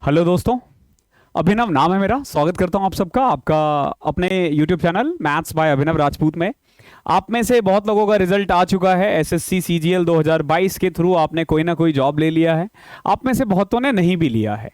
Hello दोस्तों। अभिनव नाम है मेरा। स्वागत करता हूं आप सबका आपका अपने यूट्यूब चैनल मैथ्स बाय अभिनव राजपूत में। आप में से बहुत लोगों का रिजल्ट आ चुका है। एसएससी सीजीएल 2022 के थ्रू आपने कोई ना कोई जॉब ले लिया है। आप में से बहुतों ने नहीं भी लिया है,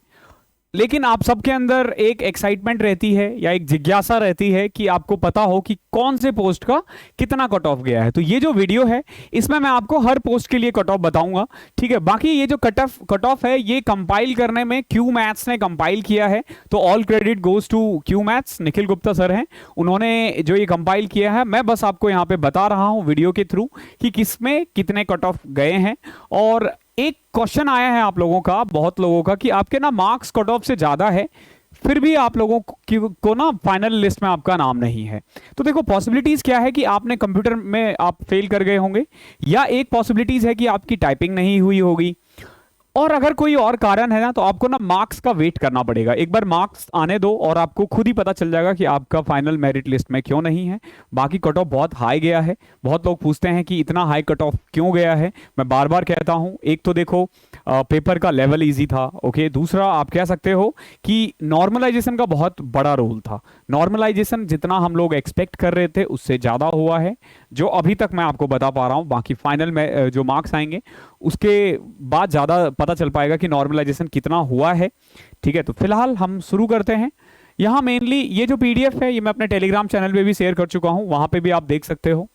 लेकिन आप सबके अंदर एक एक्साइटमेंट रहती है या एक जिज्ञासा रहती है कि आपको पता हो कि कौन से पोस्ट का कितना कट ऑफ गया है। तो ये जो वीडियो है इसमें मैं आपको हर पोस्ट के लिए कट ऑफ बताऊंगा, ठीक है। बाकी ये जो कट ऑफ है ये कंपाइल करने में क्यू मैथ्स ने कंपाइल किया है, तो all credit goes to Q maths. Nikhil Gupta sir हैं, उन्होंने जो ये कंपाइल किया है। मैं बस आपको यहाँ पे बता रहा हूँ वीडियो के थ्रू कि किसमें कितने कट ऑफ गए हैं। और एक क्वेश्चन आया है आप लोगों का, बहुत लोगों का, कि आपके ना मार्क्स कट ऑफ से ज्यादा है फिर भी आप लोगों को ना फाइनल लिस्ट में आपका नाम नहीं है। तो देखो पॉसिबिलिटीज क्या है कि आपने कंप्यूटर में आप फेल कर गए होंगे, या एक पॉसिबिलिटीज है कि आपकी टाइपिंग नहीं हुई होगी, और अगर कोई और कारण है ना तो आपको ना मार्क्स का वेट करना पड़ेगा। एक बार मार्क्स आने दो और आपको खुद ही पता चल जाएगा कि आपका फाइनल मेरिट लिस्ट में क्यों नहीं है। बाकी कट ऑफ बहुत हाई गया है। बहुत लोग पूछते हैं कि इतना हाई कट ऑफ क्यों गया है। मैं बार बार कहता हूं, एक तो देखो पेपर का लेवल इजी था, ओके। दूसरा आप कह सकते हो कि नॉर्मलाइजेशन का बहुत बड़ा रोल था। नॉर्मलाइजेशन जितना हम लोग एक्सपेक्ट कर रहे थे उससे ज़्यादा हुआ है, जो अभी तक मैं आपको बता पा रहा हूँ। बाकी फाइनल में जो मार्क्स आएंगे उसके बाद ज़्यादा पता चल पाएगा कि नॉर्मलाइजेशन कितना हुआ है, ठीक है। तो फिलहाल हम शुरू करते हैं। यहाँ मेनली ये जो पीडीएफ है ये मैं अपने टेलीग्राम चैनल पे भी शेयर कर चुका हूँ, वहाँ पे भी आप देख सकते हो।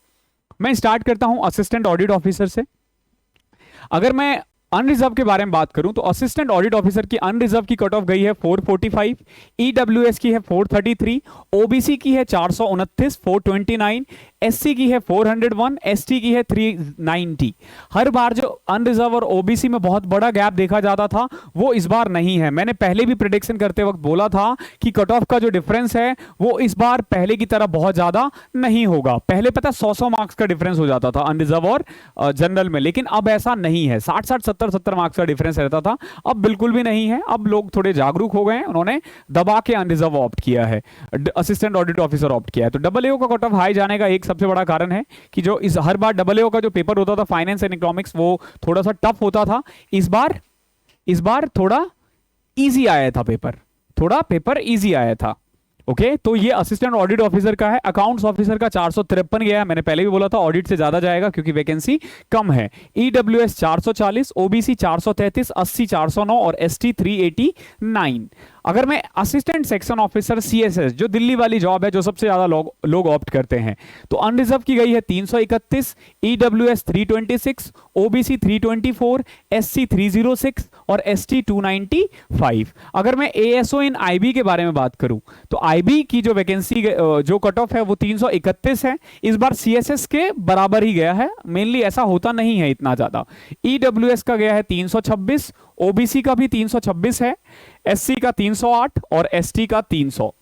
मैं स्टार्ट करता हूँ असिस्टेंट ऑडिट ऑफिसर से। अगर मैं अनरिजर्व के बारे में बात करूं तो असिस्टेंट ऑडिट ऑफिसर की अनरिजर्व की कट ऑफ गई है 445, ईडब्ल्यूएस की है 433, ओबीसी की है 429, 429, एससी की है 401, एसटी की है 390। हर बार जो अनरिजर्व और ओबीसी में बहुत बड़ा गैप देखा जाता था वो इस बार नहीं है। मैंने पहले भी प्रेडिक्शन करते वक्त बोला था कि कट ऑफ का जो डिफरेंस है वो इस बार पहले की तरह बहुत ज्यादा नहीं होगा। पहले पता 100 मार्क्स का डिफरेंस हो जाता था अनरिजर्व और जनरल में, लेकिन अब ऐसा नहीं है। 60 70 मार्क्स का डिफरेंस रहता था, अब बिल्कुल भी नहीं है। अब लोग थोड़े जागरूक हो गए हैं, उन्होंने दबा के अनरिजर्व ऑप्ट किया है, असिस्टेंट ऑडिट ऑफिसर ऑप्ट किया है। तो डबल का कट ऑफ हाई जाने का एक सबसे बड़ा कारण है कि जो इस हर बार डबल का जो पेपर होता था फाइनेंस एंड इकोनॉमिक्स वो थोड़ा सा टफ होता था। इस बार थोड़ा इजी आया था पेपर, थोड़ा पेपर इजी आया था, ओके। तो ये असिस्टेंट ऑडिट ऑफिसर का है। अकाउंट्स ऑफिसर का 453 गया है। मैंने पहले भी बोला था ऑडिट से ज्यादा जाएगा क्योंकि वैकेंसी कम है। ईडब्ल्यूएस 440, ओबीसी 433, एससी 409 और एसटी 389। अगर मैं असिस्टेंट सेक्शन ऑफिसर सीएसएस, जो दिल्ली वाली जॉब है जो सबसे ज्यादा लोग ऑप्ट करते हैं, तो अनरिजर्व की गई है 331, ईडब्ल्यूएस 326, ओबीसी 324, एससी 306 और एसटी 295। अगर मैं एएसओ इन आईबी के बारे में बात करूं तो आईबी की जो वैकेंसी जो कट ऑफ है वो 331 है। इस बार सीएसएस के बराबर ही गया है, मेनली ऐसा होता नहीं है इतना ज्यादा। ईडब्ल्यूएस का गया है 326, ओबीसी का भी 326 है, एससी का 308 और एसटी का 300।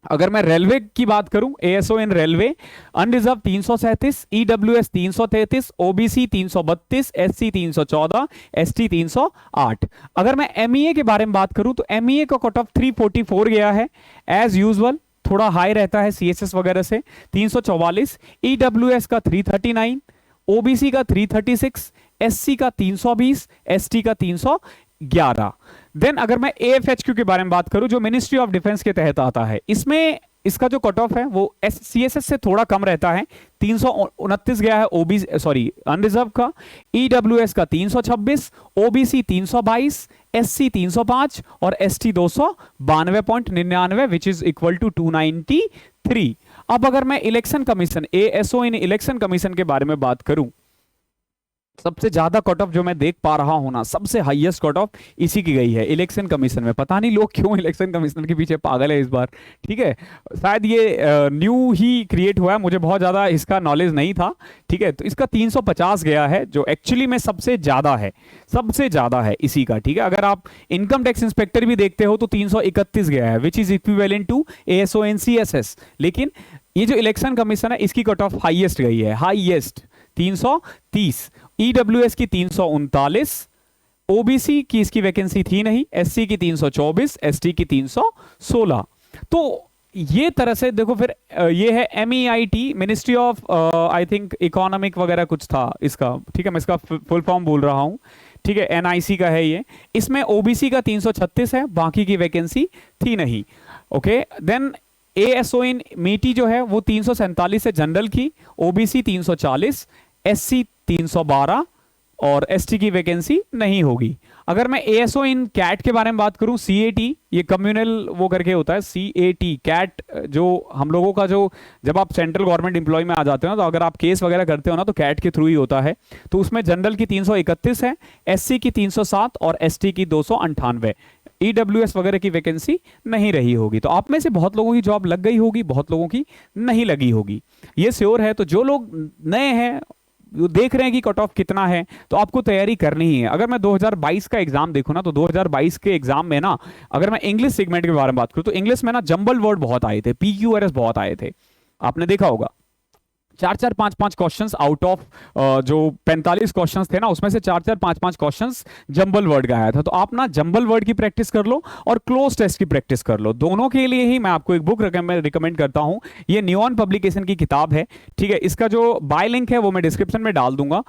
अगर मैं रेलवे की बात करूं, ASO in railway unreserved 337, EWS 333, OBC 332, SC 314, ST 308। अगर मैं एमईए के बारे में बात करूं तो एमईए का कट ऑफ 344 गया है। एज यूजुअल थोड़ा हाई रहता है सीएसएस वगैरह से, 344, ईडब्ल्यूएस का 339, ओबीसी का 336, एससी का 320, एसटी का 311। देन अगर मैं एएफएचक्यू के बारे में बात करूं जो मिनिस्ट्री ऑफ डिफेंस के तहत आता है, इसमें इसका जो कट ऑफ है वो सीएसएस से थोड़ा कम रहता है, 329 गया है ओबीसी अनरिजर्व का। ईडब्ल्यूएस का 326, ओबीसी 322, एससी 305 और ST 292.99 which is equal to 293। अब अगर मैं election commission ASO in election commission के बारे में बात करूं, सबसे ज्यादा कट ऑफ जो मैं देख पा रहा हूं ना, सबसे हाईएस्ट कट ऑफ इसी की गई है इलेक्शन कमीशन में। पता नहीं लोग क्यों इलेक्शन कमीशन के पीछे पागल है इस बार, ठीक है। शायद ये न्यू ही क्रिएट हुआ है, मुझे बहुत ज्यादा इसका नॉलेज नहीं था, ठीक है। तो इसका 350 गया है जो एक्चुअली में सबसे ज्यादा है, सबसे ज्यादा है इसी का, ठीक है। अगर आप इनकम टैक्स इंस्पेक्टर भी देखते हो तो 331 गया है which is equivalent to ASO in CSS. लेकिन ये जो इलेक्शन कमीशन है इसकी कट ऑफ हाईएस्ट गई है, हाईएस्ट 330। ईडब्ल्यूएस की 339, ओबीसी की इसकी वैकेंसी थी नहीं, एससी की 324, एसटी की 316। तो ये तरह से देखो। फिर ये है MEIT, ministry of I think economic वगैरह कुछ था इसका, ठीक है। मैं इसका फुल फॉर्म बोल रहा हूं, ठीक है, एनआईसी का है ये। इसमें ओबीसी का 336 है, बाकी की वैकेंसी थी नहीं। ओके, देन एएसओ इन मीटी जो है वो 347 है जनरल की, ओबीसी 340, एससी 312 और एसटी की वैकेंसी नहीं होगी। अगर मैं एएसओ इन कैट के बारे में बात करूं, सीएटी, ये कम्युनल वो करके होता है, सीएटी कैट, जो हम लोगों का जो जब आप सेंट्रल गवर्नमेंट एम्प्लॉय में आ जाते हो ना, तो अगर आप केस वगैरह करते हो ना तो कैट के थ्रू ही होता है। तो उसमें जनरल की 331 है, एससी की 307 और एसटी की 298। ईडब्ल्यूएस वगैरह की वैकेंसी नहीं रही होगी। तो आप में से बहुत लोगों की जॉब लग गई होगी, बहुत लोगों की नहीं लगी होगी, ये श्योर है। तो जो लोग नए हैं, जो देख रहे हैं कि कट ऑफ कितना है, तो आपको तैयारी करनी ही है। अगर मैं 2022 का एग्जाम देखूं ना, तो 2022 के एग्जाम में ना, अगर मैं इंग्लिश सेगमेंट के बारे में बात करूं, तो इंग्लिश में ना जंबल वर्ड बहुत आए थे, पीक्यूआरएस बहुत आए थे, आपने देखा होगा। 4-4, 5-5 क्वेश्चंस आउट ऑफ जो 45 क्वेश्चंस थे ना, उसमें से 4-4, 5-5 क्वेश्चंस जंबल वर्ड का आया था। तो आप ना जंबल वर्ड की प्रैक्टिस कर लो और क्लोज टेस्ट की प्रैक्टिस कर लो। दोनों के लिए ही मैं आपको एक बुक रिकमेंड करता हूं। ये न्यूऑन पब्लिकेशन की किताब है, ठीक है। इसका जो बाय लिंक है वो मैं डिस्क्रिप्शन में डाल दूंगा।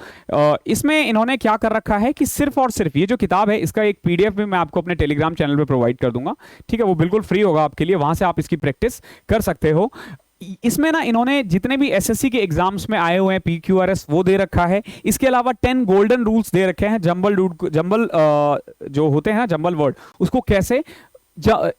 इसमें इन्होंने क्या कर रखा है कि सिर्फ और सिर्फ ये जो किताब है, इसका एक पीडीएफ भी मैं आपको अपने टेलीग्राम चैनल पर प्रोवाइड कर दूंगा, ठीक है। वो बिल्कुल फ्री होगा आपके लिए, वहां से आप इसकी प्रैक्टिस कर सकते हो। इसमें ना इन्होंने जितने भी एसएससी के एग्जाम्स में आए हुए हैं पीक्यूआरएस वो दे रखा है। इसके अलावा 10 गोल्डन रूल्स दे रखे हैं, जंबल जो होते हैं जंबल वर्ड, उसको कैसे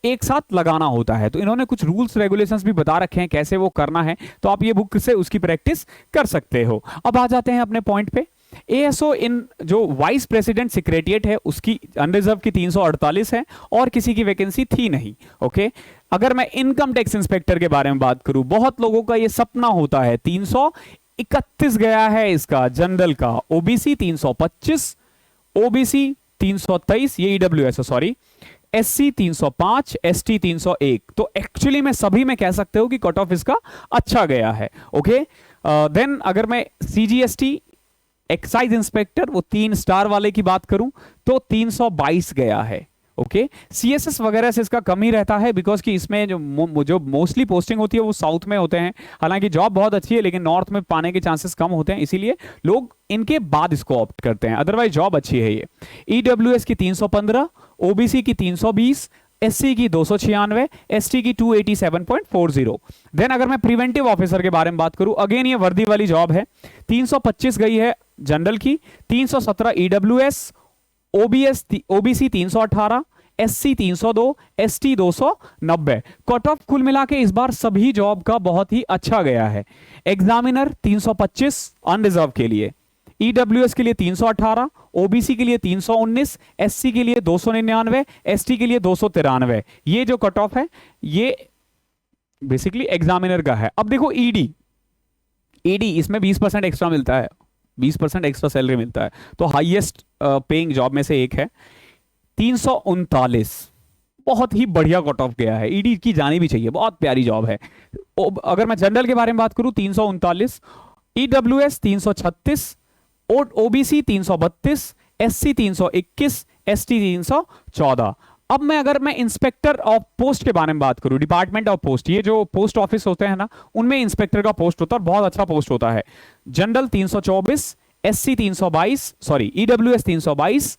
एक साथ लगाना होता है। तो इन्होंने कुछ रूल्स रेगुलेशंस भी बता रखे हैं कैसे वो करना है, तो आप ये बुक से उसकी प्रैक्टिस कर सकते हो। अब आ जाते हैं अपने पॉइंट पे। एएसओ इन जो वाइस प्रेसिडेंट सेक्रेटरिएट है, उसकी अनरिजर्व की 348 है और किसी की वैकेंसी थी नहीं। ओके, अगर मैं इनकम टैक्स इंस्पेक्टर के बारे में बात करूं, बहुत लोगों का ये सपना होता है, 331 गया है इसका जनरल का, ओबीसी 325, ओबीसी 323, ये ईडब्ल्यूएस सॉरी, एससी 305, एसटी 301। तो एक्चुअली में सभी में कह सकते हो कि कट ऑफ इसका अच्छा गया है। ओके, देन अगर मैं सीजीएसटी एक्साइज इंस्पेक्टर, वो 3 स्टार वाले की बात करूं, तो 322 गया है। ओके, सीएसएस वगैरह से इसका कम ही रहता है, बिकॉज कि इसमें जो मोस्टली पोस्टिंग होती है वो साउथ में होते हैं। हालांकि जॉब बहुत अच्छी है, लेकिन नॉर्थ में पाने के चांसेस कम होते हैं, इसीलिए लोग इनके बाद इसको ऑप्ट करते हैं। अदरवाइज जॉब अच्छी है ये। ईडब्ल्यूएस की 315, ओबीसी की 320, एससी की 296, एसटी की 287.40। देन अगर मैं प्रिवेंटिव ऑफिसर के बारे में बात करूं, अगेन ये वर्दी वाली जॉब है, 325 गई है जनरल की, 317 EWS, OBC 318, SC 302, ST 290। Cut off कुल मिला के इस बार सभी जॉब का बहुत ही अच्छा गया है। एग्जामिनर 325 अनरिजर्व के लिए, ईडब्ल्यूएस के लिए 318, ओबीसी के लिए 319, एससी के लिए 299, एसटी के लिए 293। ये जो कट ऑफ है ये बेसिकली एग्जामिनर का है। अब देखो ईडी इसमें 20% एक्स्ट्रा मिलता है, 20% एक्स्ट्रा सैलरी मिलता है, तो हाईएस्ट पेइंग जॉब में से एक है। 339 बहुत ही बढ़िया कट ऑफ गया है, ईडी की जानी भी चाहिए, बहुत प्यारी जॉब है। अगर मैं जनरल के बारे में बात करूं, 339, ईडब्ल्यूएस 336, ओबीसी 332, एससी 321, एसटी 314। अब अगर मैं इंस्पेक्टर ऑफ पोस्ट के बारे में बात करूं, डिपार्टमेंट ऑफ पोस्ट, ये जो पोस्ट ऑफिस होते हैं ना, उनमें इंस्पेक्टर का पोस्ट होता है और बहुत अच्छा पोस्ट होता है। General 324, SC 322, sorry EWS 322,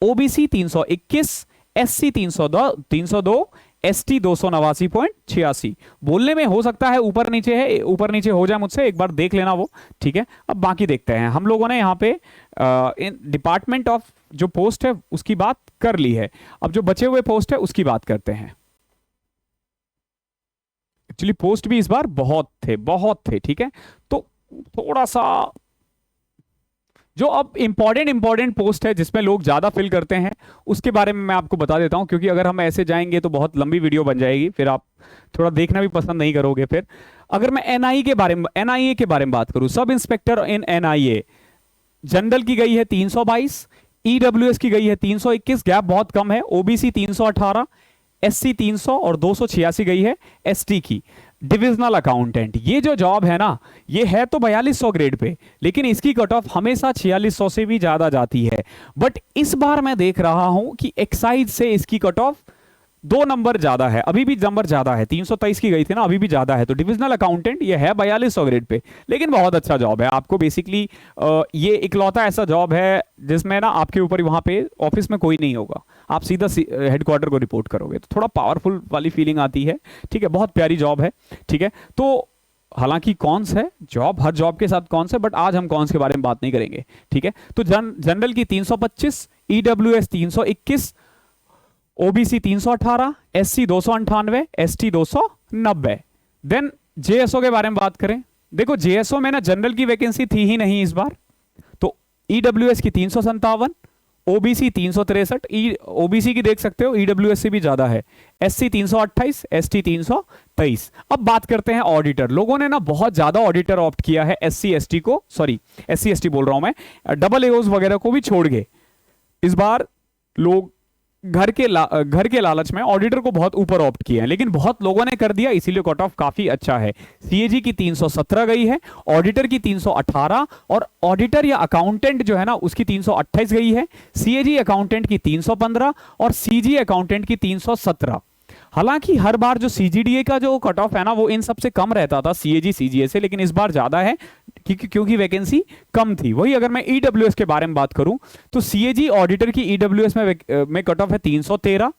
OBC 321, SC 302, ST 289.86। बोलने में हो सकता है ऊपर नीचे है, ऊपर नीचे हो जाए मुझसे, एक बार देख लेना वो, ठीक है। अब बाकी देखते हैं। हम लोगों ने यहाँ पे डिपार्टमेंट ऑफ जो पोस्ट है उसकी बात कर ली है, अब जो बचे हुए पोस्ट है उसकी बात करते हैं। एक्चुअली पोस्ट भी इस बार बहुत थे, ठीक है। तो थोड़ा सा जो अब इंपॉर्टेंट पोस्ट है जिसमें लोग ज्यादा फिल करते हैं, उसके बारे में मैं आपको बता देता हूं, क्योंकि अगर हम ऐसे जाएंगे तो बहुत लंबी वीडियो बन जाएगी, फिर आप थोड़ा देखना भी पसंद नहीं करोगे फिर। अगर मैं एनआईए के बारे में बात करूं, सब इंस्पेक्टर इन एनआईए, जनरल की गई है 322, ईडब्ल्यूएस की गई है 321, गैप बहुत कम है, ओबीसी 318, एससी 300 और 286 गई है एसटी की। डिविजनल अकाउंटेंट, ये जो जॉब है ना, ये है तो 4200 ग्रेड पे, लेकिन इसकी कट ऑफ हमेशा 4600 से भी ज्यादा जाती है। बट इस बार मैं देख रहा हूं कि एक्साइज से इसकी कट ऑफ 2 नंबर ज्यादा है, अभी भी नंबर ज्यादा है, 323 की गई थी ना, अभी भी ज्यादा है। तो डिविजनल अकाउंटेंट ये है 4200 ग्रेड पे, लेकिन बहुत अच्छा जॉब है। आपको बेसिकली ये इकलौता ऐसा जॉब है जिसमें ना आपके ऊपर वहां पे ऑफिस में कोई नहीं होगा, आप सीधा हेडक्वार्टर को रिपोर्ट करोगे, तो थोड़ा पावरफुल वाली फीलिंग आती है। ठीक है, बहुत प्यारी जॉब है। ठीक है, तो हालांकि कौन्स है जॉब, हर जॉब के साथ कौन्स है, बट आज हम कौन्स के बारे में बात नहीं करेंगे। ठीक है, तो जनरल की 325, EWS 321, OBC 318, SC 298, ST 290। Then JSO के बारे में बात करें, देखो जेएसओ में ना जनरल की वैकेंसी थी ही नहीं इस बार, तो ईडब्ल्यूएस की 357, ओबीसी 363, ओबीसी की देख सकते हो, ईडब्ल्यूएस से भी ज्यादा है, एससी 328, एसटी 323। अब बात करते हैं ऑडिटर। लोगों ने ना बहुत ज्यादा ऑडिटर ऑप्ट किया है एससी एसटी को, सॉरी एससी एसटी बोल रहा हूं मैं, डबल एओज वगैरह को भी छोड़ के इस बार लोग घर के लालच में ऑडिटर को बहुत ऊपर ऑप्ट किए हैं, लेकिन बहुत लोगों ने कर दिया, इसीलिए कट ऑफ काफी अच्छा है। सीएजी की 317 गई है, ऑडिटर की 318, और ऑडिटर या अकाउंटेंट जो है ना उसकी 328 गई है, सीएजी अकाउंटेंट की 315 और सीजी अकाउंटेंट की 317। हालांकि हर बार जो सीजीडीए का जो कट ऑफ है ना वो इन सबसे कम रहता था, सीएजी सीजीए से, लेकिन इस बार ज्यादा है क्योंकि वैकेंसी कम थी। वही अगर मैं ईडब्ल्यूएस के बारे में बात करूं तो सीएजी ऑडिटर की ईडब्ल्यूएस में कट ऑफ है 313।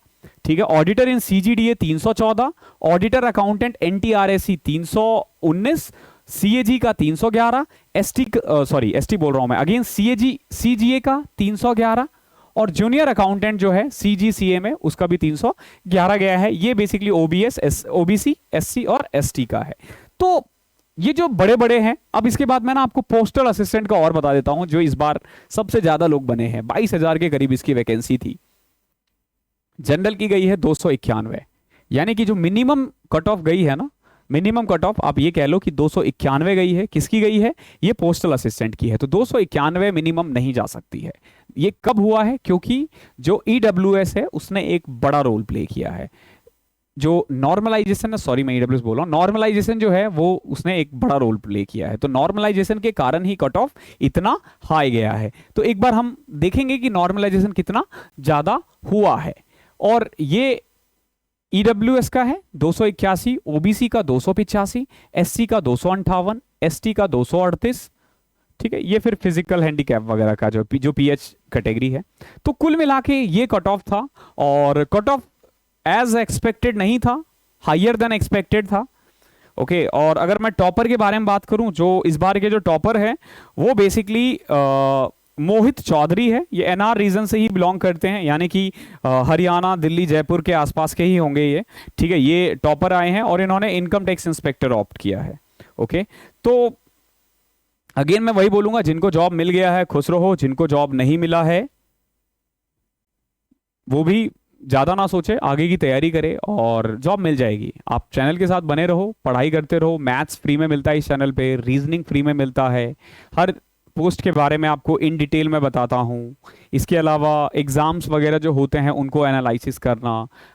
ठीक है, auditor in सीजीडीए 314, auditor accountant एनटीआरएसी 319, CAG का 311, एसटी बोल रहा हूं मैं अगेन, सीएजी सीजीए का 311, और जूनियर अकाउंटेंट जो है सीजीसीए में उसका भी 311 गया है। ये बेसिकली ओबीसी, एससी और एसटी का है। तो ये जो बड़े बड़े हैं, अब इसके बाद मैं ना आपको पोस्टल असिस्टेंट का और बता देता हूं, जो इस बार सबसे ज्यादा लोग बने हैं, 22,000 के करीब इसकी वैकेंसी थी। जनरल की गई है 291, यानी कि जो मिनिमम कट ऑफ गई है ना, मिनिमम कट ऑफ आप ये कह लो कि 291 गई है। किसकी गई है? ये पोस्टल असिस्टेंट की है। तो 291 मिनिमम नहीं जा सकती है। ये कब हुआ है? क्योंकि जो ईडब्ल्यूएस है उसने एक बड़ा रोल प्ले किया है। जो नॉर्मलाइजेशन है, सॉरी मैं ईडब्ल्यूएस बोल रहा हूं, नॉर्मलाइजेशन जो है वो उसने एक बड़ा रोल प्ले किया है। तो नॉर्मलाइजेशन के कारण ही कट ऑफ इतना हाई गया है। तो एक बार हम देखेंगे कि नॉर्मलाइजेशन कितना ज्यादा हुआ है। और ये ईडब्ल्यूएस का है 281, ओबीसी का 285, एससी का 258, एसटी का 238। ठीक है, ये फिर फिजिकल हैंडीकैप वगैरह का जो पीएच कैटेगरी है। तो कुल मिला के ये कट ऑफ था, और कट ऑफ एज एक्सपेक्टेड नहीं था, हायर देन एक्सपेक्टेड था। ओके, और अगर मैं टॉपर के बारे में बात करूं, जो इस बार के जो टॉपर है वो बेसिकली मोहित चौधरी है। ये एनआर रीजन से ही बिलोंग करते हैं, यानी कि हरियाणा, दिल्ली, जयपुर के आसपास के ही होंगे ये। ठीक है, ये टॉपर आए हैं और इन्होंने इनकम टैक्स इंस्पेक्टर ऑप्ट किया है। ओके, तो अगेन मैं वही बोलूंगा, जिनको जॉब मिल गया है खुश रहो, जिनको जॉब नहीं मिला है वो भी ज्यादा ना सोचे, आगे की तैयारी करे और जॉब मिल जाएगी। आप चैनल के साथ बने रहो, पढ़ाई करते रहो। मैथ्स फ्री में मिलता है इस चैनल पे, रीजनिंग फ्री में मिलता है, हर पोस्ट के बारे में आपको इन डिटेल में बताता हूँ। इसके अलावा एग्जाम्स वगैरह जो होते हैं उनको एनालिसिस करना,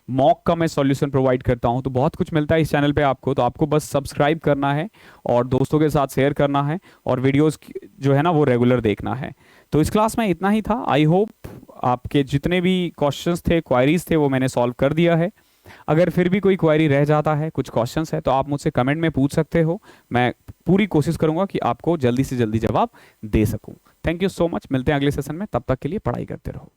मॉक का मैं सॉल्यूशन प्रोवाइड करता हूँ। तो बहुत कुछ मिलता है इस चैनल पे आपको। तो आपको बस सब्सक्राइब करना है और दोस्तों के साथ शेयर करना है, और वीडियोस जो है ना वो रेगुलर देखना है। तो इस क्लास में इतना ही था। आई होप आपके जितने भी क्वेश्चंस थे, क्वायरीज थे, वो मैंने सॉल्व कर दिया है। अगर फिर भी कोई क्वेरी रह जाता है, कुछ क्वेश्चंस है, तो आप मुझसे कमेंट में पूछ सकते हो। मैं पूरी कोशिश करूंगा कि आपको जल्दी से जल्दी जवाब दे सकूं। Thank you so much. मिलते हैं अगले सेशन में, तब तक के लिए पढ़ाई करते रहो।